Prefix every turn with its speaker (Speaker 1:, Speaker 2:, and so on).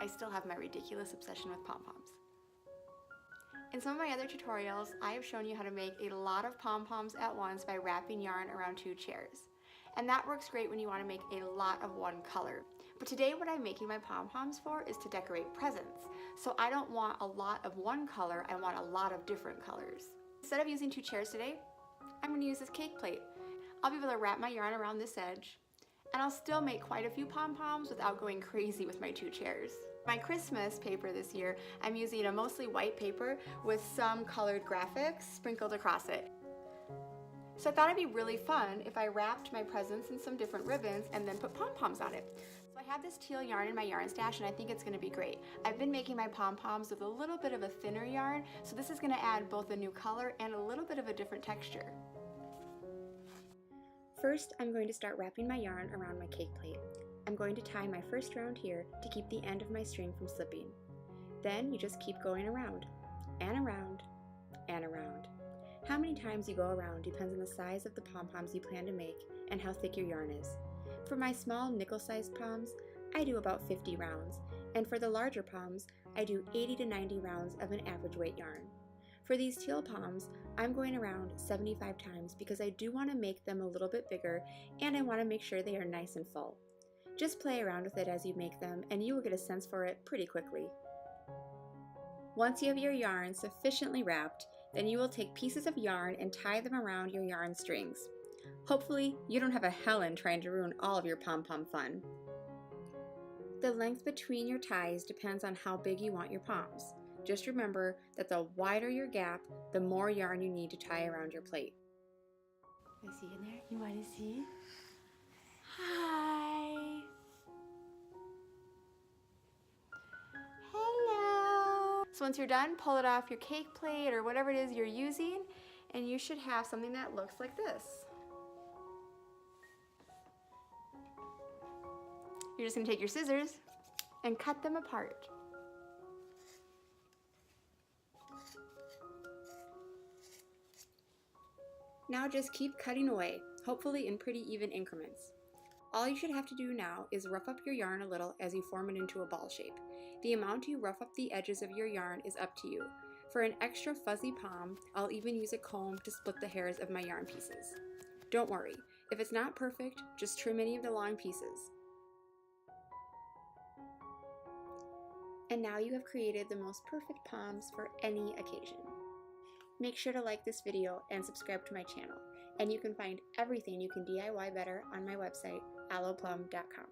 Speaker 1: I still have my ridiculous obsession with pom-poms. In some of my other tutorials, I have shown you how to make a lot of pom-poms at once by wrapping yarn around 2 chairs. And that works great when you want to make a lot of one color. But today what I'm making my pom-poms for is to decorate presents. So I don't want a lot of one color, I want a lot of different colors. Instead of using 2 chairs today, I'm going to use this cake plate. I'll be able to wrap my yarn around this edge, and I'll still make quite a few pom-poms without going crazy with my 2 chairs. My Christmas paper this year, I'm using a mostly white paper with some colored graphics sprinkled across it. So I thought it'd be really fun if I wrapped my presents in some different ribbons and then put pom-poms on it. So I have this teal yarn in my yarn stash and I think it's gonna be great. I've been making my pom-poms with a little bit of a thinner yarn, so this is gonna add both a new color and a little bit of a different texture. First, I'm going to start wrapping my yarn around my cake plate. I'm going to tie my first round here to keep the end of my string from slipping. Then you just keep going around, and around, and around. How many times you go around depends on the size of the pom-poms you plan to make and how thick your yarn is. For my small nickel-sized poms, I do about 50 rounds, and for the larger poms, I do 80 to 90 rounds of an average weight yarn. For these teal poms, I'm going around 75 times because I do want to make them a little bit bigger and I want to make sure they are nice and full. Just play around with it as you make them and you will get a sense for it pretty quickly. Once you have your yarn sufficiently wrapped, then you will take pieces of yarn and tie them around your yarn strings. Hopefully, you don't have a Helen trying to ruin all of your pom-pom fun. The length between your ties depends on how big you want your poms. Just remember that the wider your gap, the more yarn you need to tie around your plate. I see in there? You want to see? Hi! Hello! So once you're done, pull it off your cake plate or whatever it is you're using, and you should have something that looks like this. You're just going to take your scissors and cut them apart. Now just keep cutting away, hopefully in pretty even increments. All you should have to do now is rough up your yarn a little as you form it into a ball shape. The amount you rough up the edges of your yarn is up to you. For an extra fuzzy pom, I'll even use a comb to split the hairs of my yarn pieces. Don't worry, if it's not perfect, just trim any of the long pieces. And now you have created the most perfect poms for any occasion. Make sure to like this video and subscribe to my channel, and you can find everything you can DIY better on my website, aloplum.com.